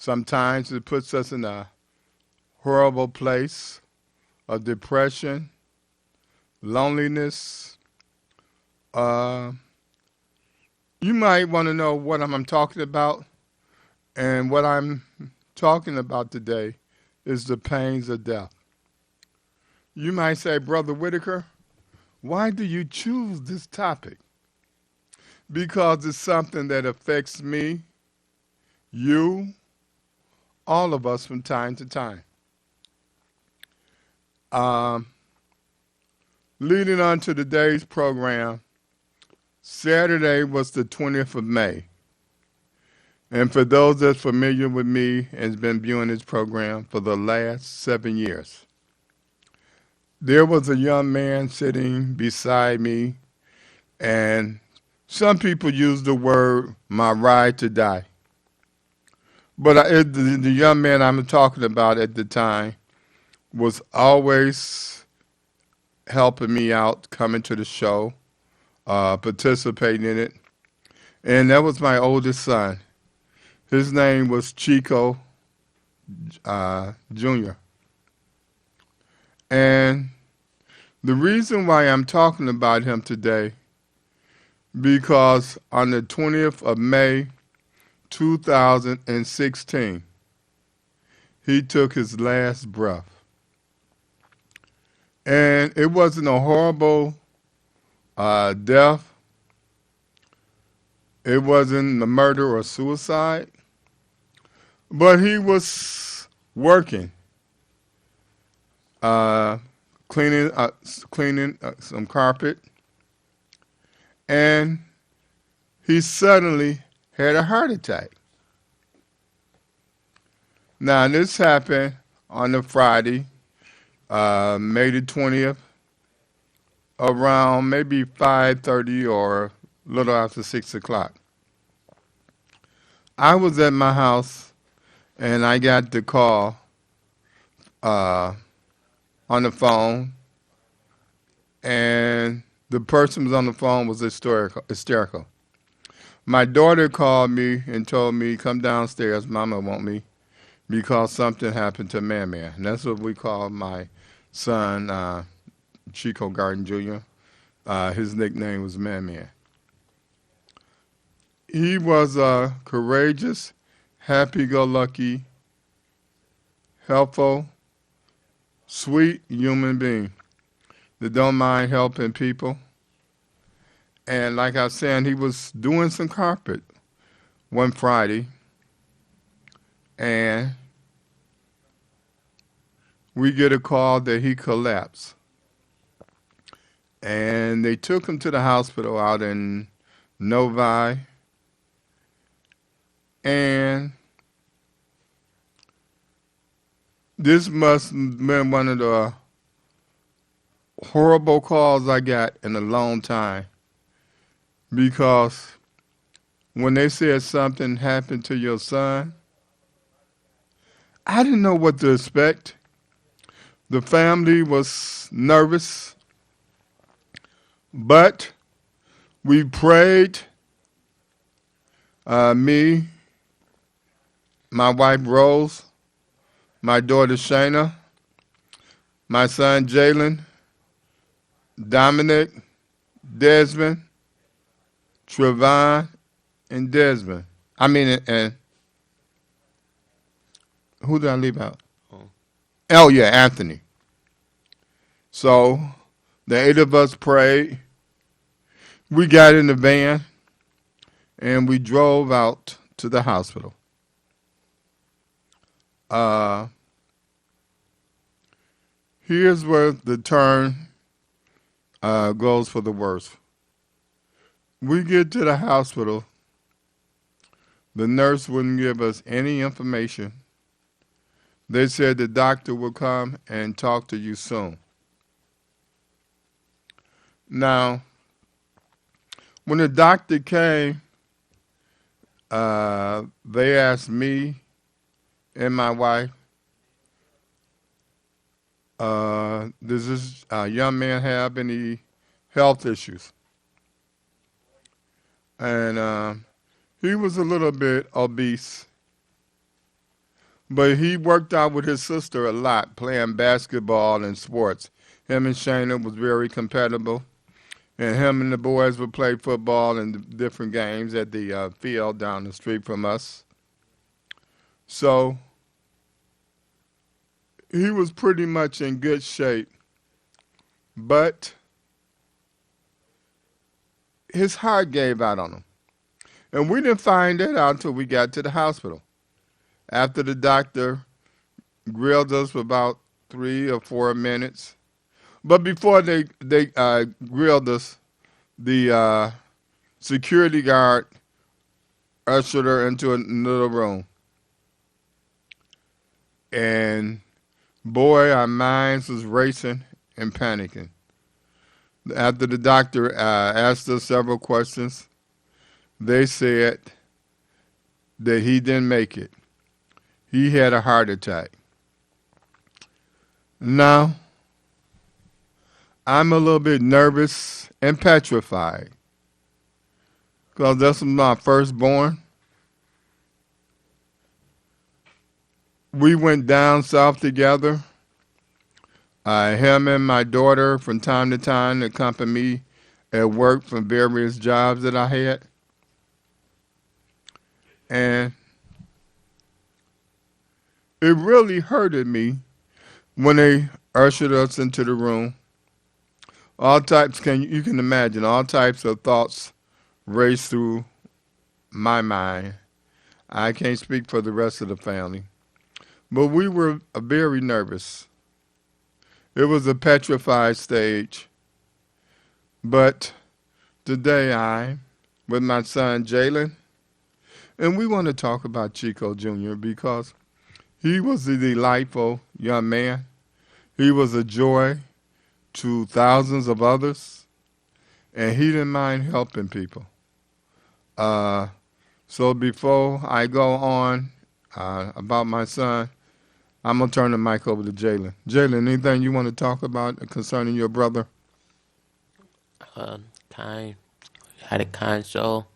Sometimes it puts us in a horrible place of depression, loneliness. Uh, you might want to know what I'm talking about, and what I'm talking about today is the pains of death. You might say, Brother Whitaker, why do you choose this topic? Because it's something that affects me, you, all of us from time to time. Um, Leading on to today's program, Saturday was the 20th of May. And for those that's familiar with me and has been viewing this program for the last 7 years, there was a young man sitting beside me, and some people use the word my ride to die. But the young man I'm talking about at the time was always helping me out, coming to the show, participating in it. And that was my oldest son. His name was Chico Jr. And the reason why I'm talking about him today, because on the 20th of May, 2016, he took his last breath. And it wasn't a horrible death. It wasn't a murder or suicide. But he was working, cleaning some carpet, and he suddenly had a heart attack. Now, this happened on a Friday, May the 20th, around maybe 5:30 or a little after 6 o'clock. I was at my house, and I got the call on the phone, and the person who was on the phone was hysterical. My daughter called me and told me, come downstairs, Mama want me, because something happened to Man Man. And that's what we call my son, Chico Garden Jr. His nickname was Man Man. He was a courageous, happy-go-lucky, helpful, sweet human being that don't mind helping people. And like I was saying, he was doing some carpet one Friday, and we get a call that he collapsed. And they took him to the hospital out in Novi, and this must have been one of the horrible calls I got in a long time, because when they said something happened to your son, I didn't know what to expect. The family was nervous, but we prayed. Me, my wife Rose, my daughter Shayna, my son Jalen, Dominic, Desmond, Trevon, and Desmond. And who did I leave out? Oh, yeah, Anthony. So the 8 of us prayed. We got in the van, and we drove out to the hospital. Here's where the turn goes for the worst. We get to the hospital. The nurse wouldn't give us any information. They said the doctor will come and talk to you soon. Now, when the doctor came, they asked me and my wife, does this young man have any health issues? And he was a little bit obese. But he worked out with his sister a lot, playing basketball and sports. Him and Shayna was very compatible, and him and the boys would play football and different games at the field down the street from us. So he was pretty much in good shape, but his heart gave out on him. And we didn't find that out until we got to the hospital. After the doctor grilled us for about 3 or 4 minutes. But before they grilled us, the security guard ushered her into a little room. And boy, our minds was racing and panicking. After the doctor asked us several questions, they said that he didn't make it. He had a heart attack. Now, I'm a little bit nervous and petrified because that's my firstborn. We went down south together. Him and my daughter from time to time accompanied me at work from various jobs that I had. And it really hurted me when they ushered us into the room. All types, you can imagine, all types of thoughts raced through my mind. I can't speak for the rest of the family. But we were very nervous. It was a petrified stage. But today I'm with my son Jalen, and we want to talk about Chico Jr. because he was a delightful young man. He was a joy to thousands of others, and he didn't mind helping people. So before I go on about my son, I'm going to turn the mic over to Jalen. Jalen, anything you want to talk about concerning your brother? Kind, had a kind soul.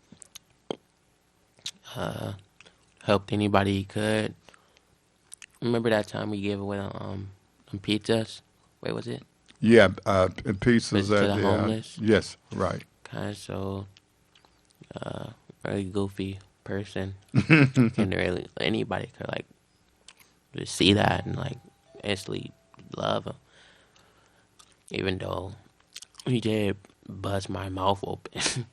Helped anybody he could. Remember that time we gave away them pizzas? Wait, was it? Yeah, pieces To at the homeless. yes, right. Kind soul. Very goofy person. And really anybody could like just see that and like instantly love him. Even though he did bust my mouth open.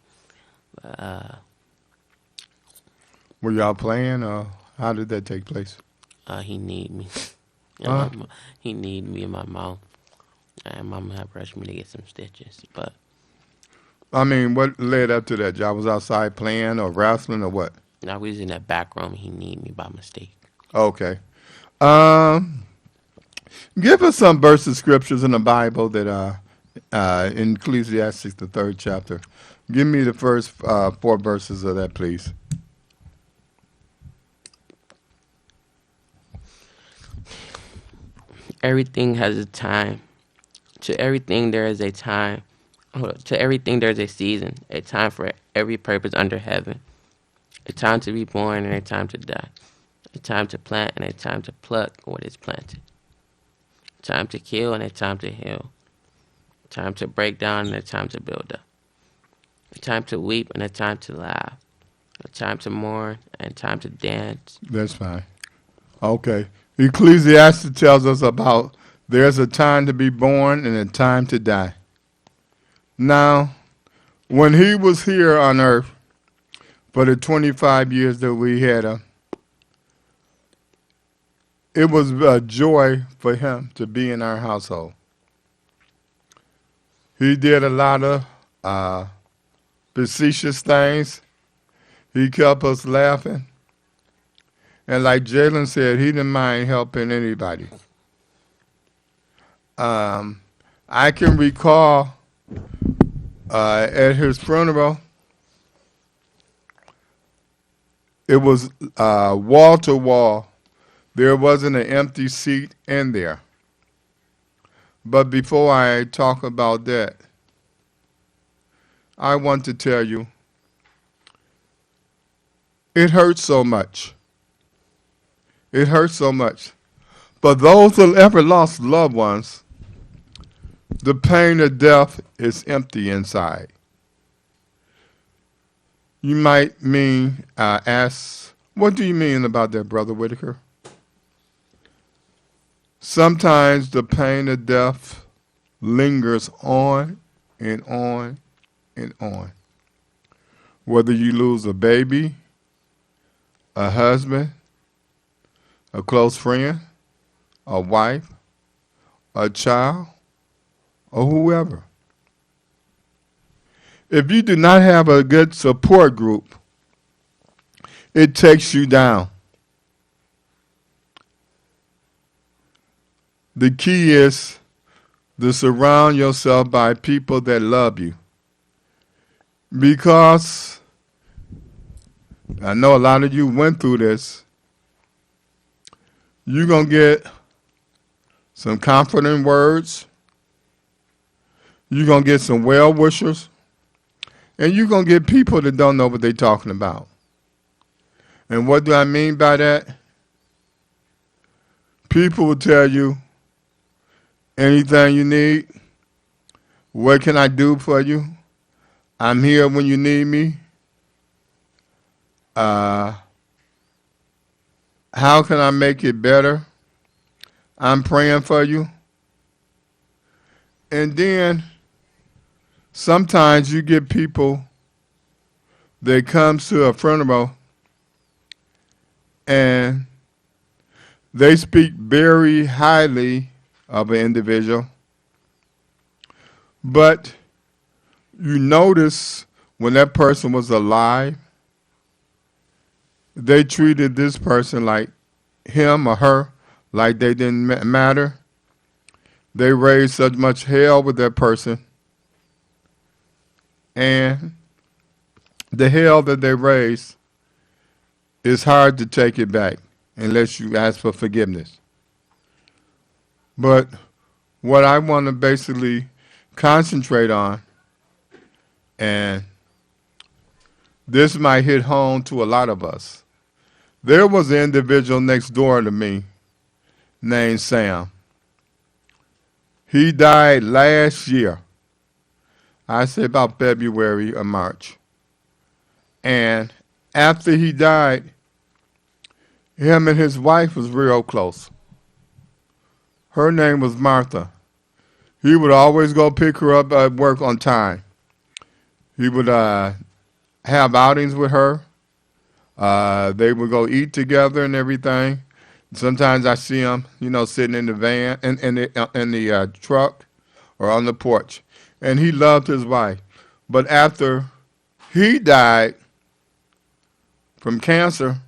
Were y'all playing, or how did that take place? He need me. Huh? He need me in my mouth. And mama had rushed me to get some stitches. But I mean, what led up to that? Y'all was outside playing or wrestling or what? now we was in that back room. He need me by mistake. Okay. Um, Give us some verses, scriptures in the Bible that in Ecclesiastes, the 3rd chapter. Give me the first 4 verses of that, please. Everything has a time. To everything there is a time. To everything there is a season. A time for every purpose under heaven. A time to be born and a time to die. A time to plant and a time to pluck what is planted. A time to kill and a time to heal. A time to break down and a time to build up. A time to weep and a time to laugh. A time to mourn and a time to dance. That's fine. Okay. Ecclesiastes tells us about there's a time to be born and a time to die. Now, when he was here on earth for the 25 years that we had him, it was a joy for him to be in our household. He did a lot of facetious things. He kept us laughing. And like Jalen said, he didn't mind helping anybody. I can recall at his funeral, it was wall to wall. There wasn't an empty seat in there. But before I talk about that, I want to tell you, it hurts so much. It hurts so much. But those that ever lost loved ones, the pain of death is empty inside. You might ask, what do you mean about that, Brother Whitaker? Sometimes the pain of death lingers on and on and on. Whether you lose a baby, a husband, a close friend, a wife, a child, or whoever. If you do not have a good support group, it takes you down. The key is to surround yourself by people that love you. Because I know a lot of you went through this. You're going to get some comforting words. You're going to get some well wishers. And you're going to get people that don't know what they're talking about. And what do I mean by that? People will tell you anything you need. What can I do for you? I'm here when you need me. How can I make it better? I'm praying for you. And then sometimes you get people that comes to a funeral and they speak very highly of an individual. But you notice when that person was alive, they treated this person like him or her, like they didn't matter. They raised such much hell with that person. And the hell that they raised is hard to take it back unless you ask for forgiveness. But what I want to basically concentrate on, and this might hit home to a lot of us. There was an individual next door to me named Sam. He died last year. I say about February or March. And after he died, him and his wife was real close. Her name was Martha. He would always go pick her up at work on time. He would have outings with her. They would go eat together and everything. Sometimes I see him, sitting in the van, in the truck, or on the porch. And he loved his wife. But after he died from cancer,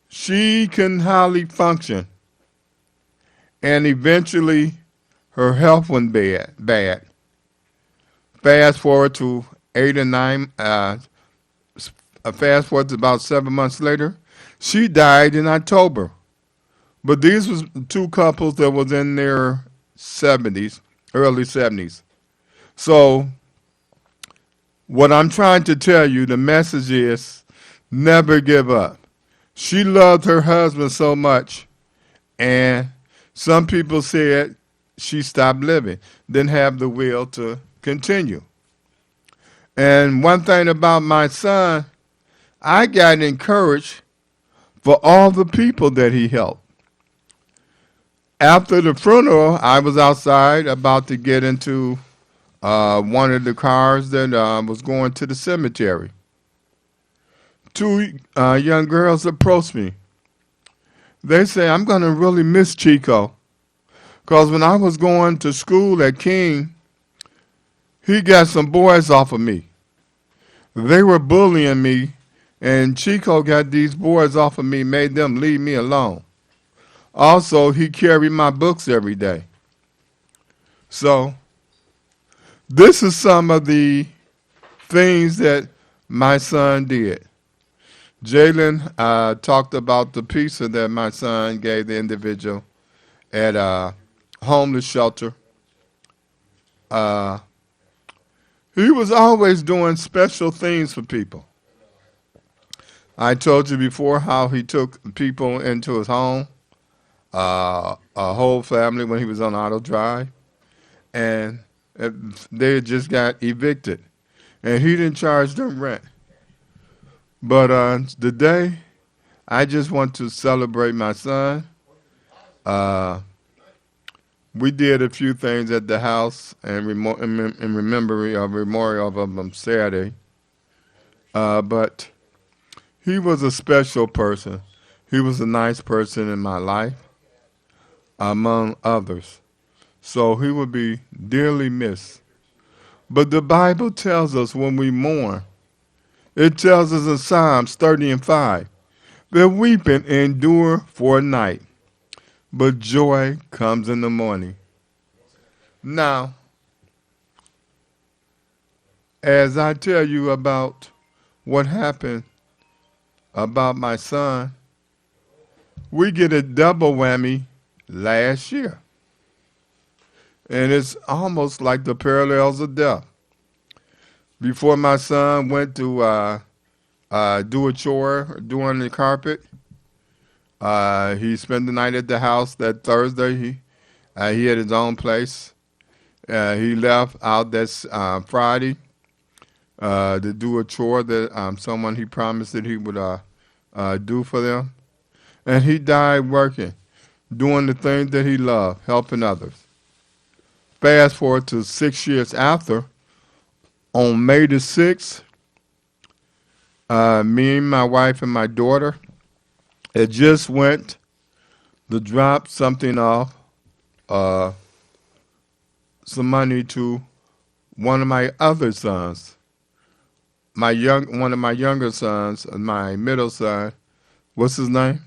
she couldn't hardly function. And eventually, her health went bad. Fast forward to 8 or 9, fast forward to about 7 months later, she died in October. But these was two couples that was in their 70s, early 70s. So what I'm trying to tell you, the message is never give up. She loved her husband so much, and some people said she stopped living, didn't have the will to continue. And one thing about my son, I got encouraged for all the people that he helped. After the funeral, I was outside about to get into one of the cars that was going to the cemetery. Two young girls approached me. They say, I'm going to really miss Chico. Because when I was going to school at King, he got some boys off of me. They were bullying me, and Chico got these boys off of me, made them leave me alone. Also, he carried my books every day. So, this is some of the things that my son did. Jalen talked about the pizza that my son gave the individual at a homeless shelter. He was always doing special things for people. I told you before how he took people into his home, a whole family when he was on auto drive, and they had just got evicted, and he didn't charge them rent. But today, I just want to celebrate my son. Uh, we did a few things at the house in memory of memorial of him Saturday. But he was a special person. He was a nice person in my life, among others. So he would be dearly missed. But the Bible tells us when we mourn, it tells us in Psalms 30 and 5, that weeping endure for a night, but joy comes in the morning. Now, as I tell you about what happened about my son, we get a double whammy last year. And it's almost like the parallels of death. Before my son went to do a chore, doing the carpet, he spent the night at the house that Thursday. He had his own place. He left out that Friday to do a chore that someone he promised that he would do for them. And he died working, doing the things that he loved, helping others. Fast forward to 6 years after, on May the 6th, me, my wife, and my daughter had just went to drop something off, some money to one of my other sons. One of my younger sons, my middle son, what's his name?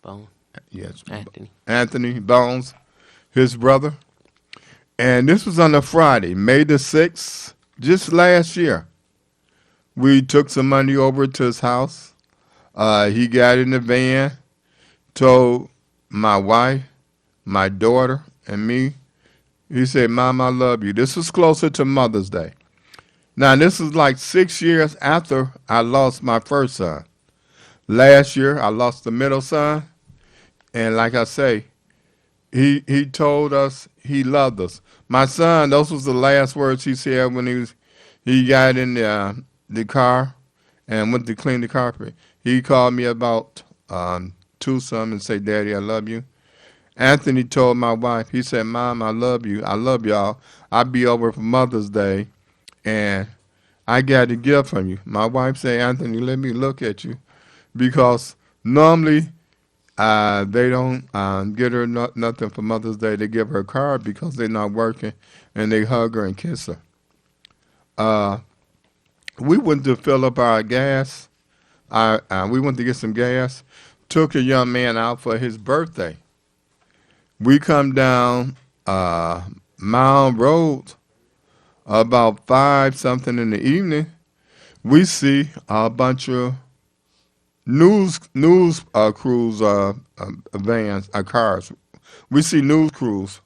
Bone. Yes, Anthony. Anthony Bones, his brother. And this was on a Friday, May the 6th, just last year. We took some money over to his house. He got in the van, told my wife, my daughter, and me. He said, Mom, I love you. This was closer to Mother's Day. Now, this is like 6 years after I lost my first son. Last year, I lost the middle son. And like I say, he told us he loved us. My son, those was the last words he said when he got in the car and went to clean the carpet. He called me about 2-something and said, Daddy, I love you. Anthony told my wife, he said, Mom, I love you. I love y'all. I'll be over for Mother's Day, and I got a gift from you. My wife said, Anthony, let me look at you. Because normally they don't get her nothing for Mother's Day. They give her a card because they're not working, and they hug her and kiss her. We went to fill up our gas. We went to get some gas, took a young man out for his birthday. We come down Mound Road about 5-something in the evening. We see a bunch of news crews vans, cars. We see news crews.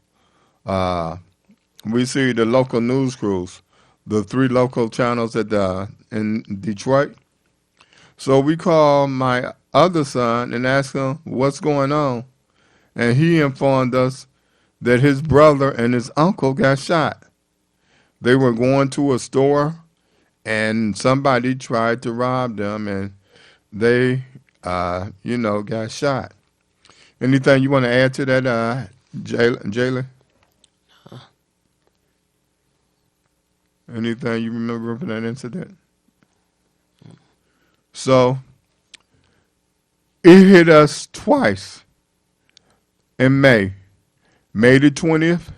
We see the local news crews, the 3 local channels in Detroit. So we call my other son and ask him what's going on. And he informed us that his brother and his uncle got shot. They were going to a store, and somebody tried to rob them, and they, got shot. Anything you want to add to that, Jaylen? Anything you remember from that incident? So, it hit us twice. In May the 20th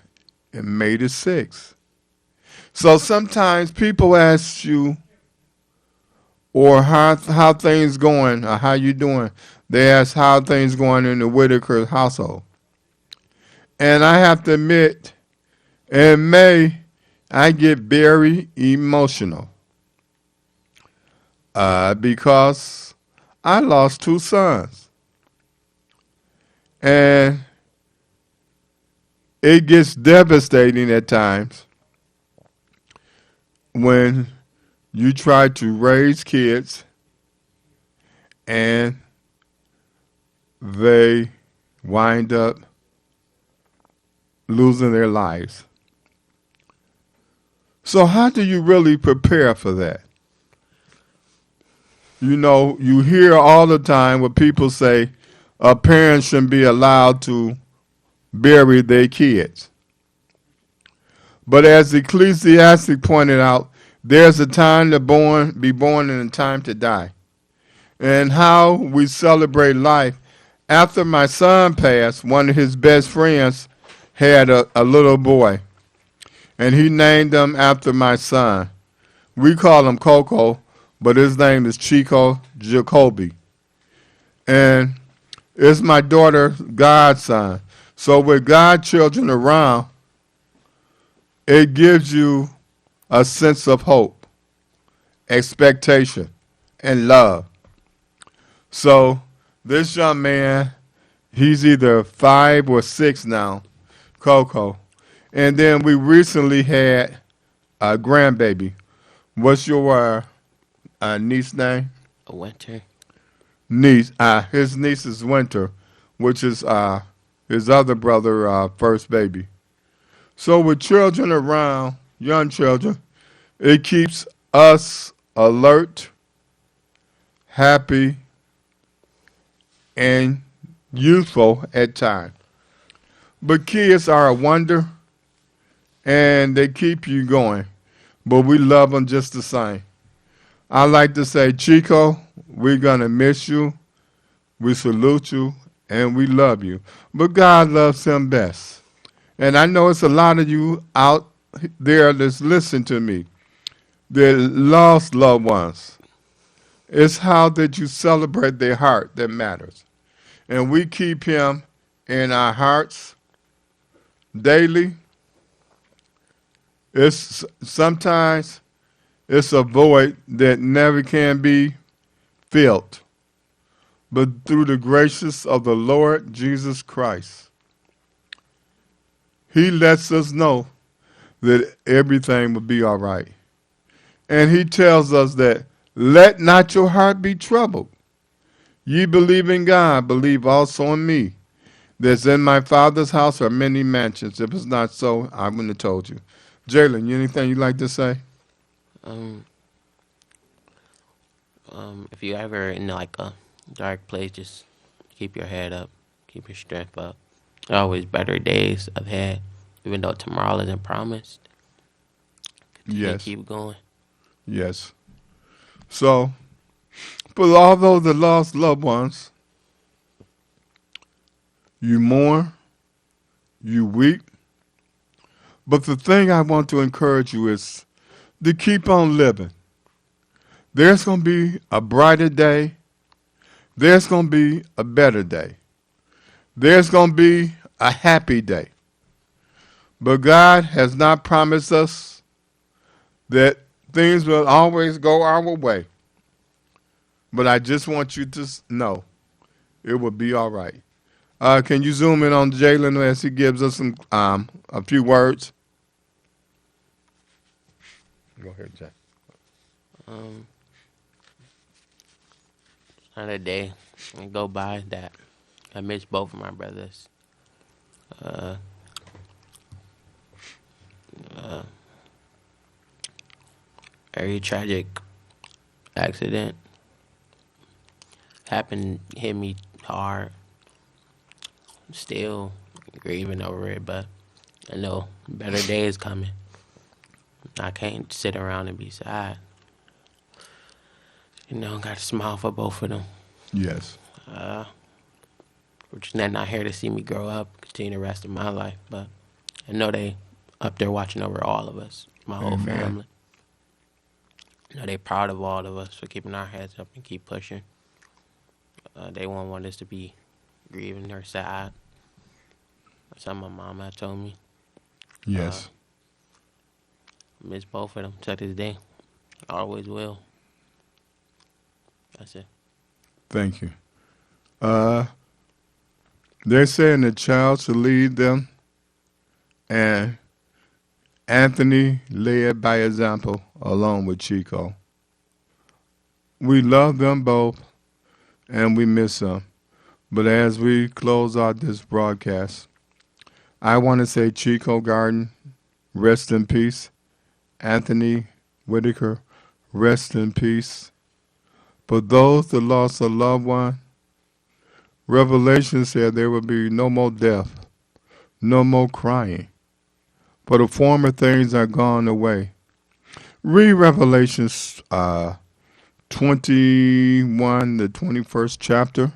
and May the 6th. So sometimes people ask you, or how things going, or how you doing. They ask how things going in the Whitaker household. And I have to admit, in May, I get very emotional because I lost 2 sons. And it gets devastating at times when you try to raise kids and they wind up losing their lives. So how do you really prepare for that? You know, you hear all the time what people say a parent shouldn't be allowed to bury their kids. But as Ecclesiastes pointed out, there's a time to be born and a time to die. And how we celebrate life. After my son passed, one of his best friends had a little boy, and he named him after my son. We call him Coco, but his name is Chico Jacoby. And it's my daughter's godson. So with godchildren around, it gives you a sense of hope, expectation, and love. So this young man, he's either 5 or 6 now, Coco. And then we recently had a grandbaby. What's your niece name? A winter. Niece. His niece is Winter, which is his other brother, first baby. So with children around, young children, it keeps us alert, happy, and youthful at times. But kids are a wonder, and they keep you going. But we love them just the same. I like to say, Chico, we're going to miss you. We salute you, and we love you. But God loves him best. And I know it's a lot of you out there that's listening to me that lost loved ones. It's how that you celebrate their heart that matters. And we keep him in our hearts daily. Sometimes it's a void that never can be filled. But through the graces of the Lord Jesus Christ, he lets us know that everything will be all right. And he tells us that let not your heart be troubled. Ye believe in God, believe also in me. There's in my Father's house are many mansions. If it's not so, I wouldn't have told you. Jalen, anything you'd like to say? If you ever in like a dark place, just keep your head up, keep your strength up. There are always better days ahead, even though tomorrow isn't promised. Continue to keep going. Yes. So, for all those that lost loved ones, you mourn, you weep. But the thing I want to encourage you is to keep on living. There's going to be a brighter day. There's going to be a better day. There's going to be a happy day. But God has not promised us that things will always go our way. But I just want you to know it will be all right. Can you zoom in on Jalen as he gives us a few words? Go ahead, Jay. Another day go by that I miss both of my brothers. Very tragic accident happened, hit me hard. Still grieving over it, but I know better days coming. I can't sit around and be sad. You know, got to smile for both of them. Yes. Which they're not here to see me grow up, continue the rest of my life, but I know they up there watching over all of us, my whole family. I know they proud of all of us for keeping our heads up and keep pushing. They won't want us to be grieving or sad. That's something my mom had told me. Yes. I miss both of them to this day. I always will. That's it. Thank you. They're saying the child should lead them, and Anthony led by example along with Chico. We love them both, and we miss him. But as we close out this broadcast, I want to say Chico Garden, rest in peace. Anthony Whitaker, rest in peace. For those that lost a loved one, Revelation said there will be no more death, no more crying, for the former things are gone away. Read Revelations 21, the 21st chapter,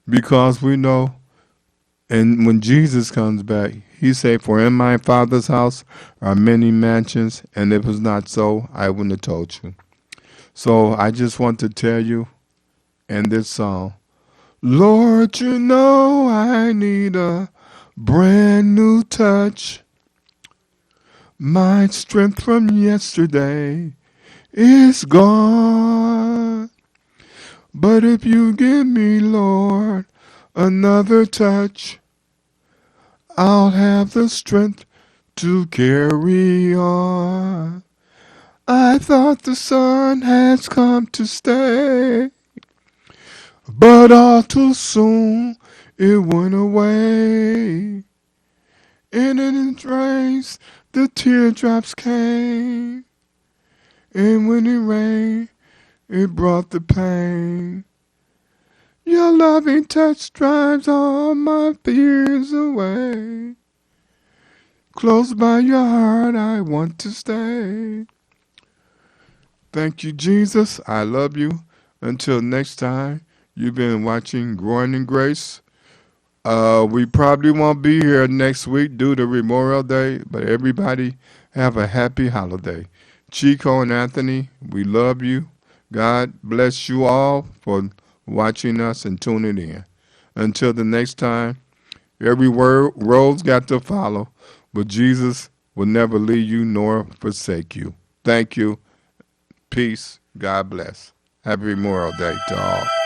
because we know, and when Jesus comes back, he said, for in my Father's house are many mansions, and if it was not so, I wouldn't have told you. So I just want to tell you in this song, Lord, you know I need a brand new touch. My strength from yesterday is gone. But if you give me, Lord, another touch, I'll have the strength to carry on. I thought the sun has come to stay, but all too soon it went away. And in its rays the teardrops came, and when it rained it brought the pain. Your loving touch drives all my fears away. Close by your heart I want to stay. Thank you, Jesus. I love you. Until next time, you've been watching Growing in Grace. We probably won't be here next week due to Memorial Day, but everybody have a happy holiday. Chico and Anthony, we love you. God bless you all for watching us and tuning in. Until the next time, every road's got to follow, but Jesus will never leave you nor forsake you. Thank you. Peace. God bless. Happy Memorial Day to all.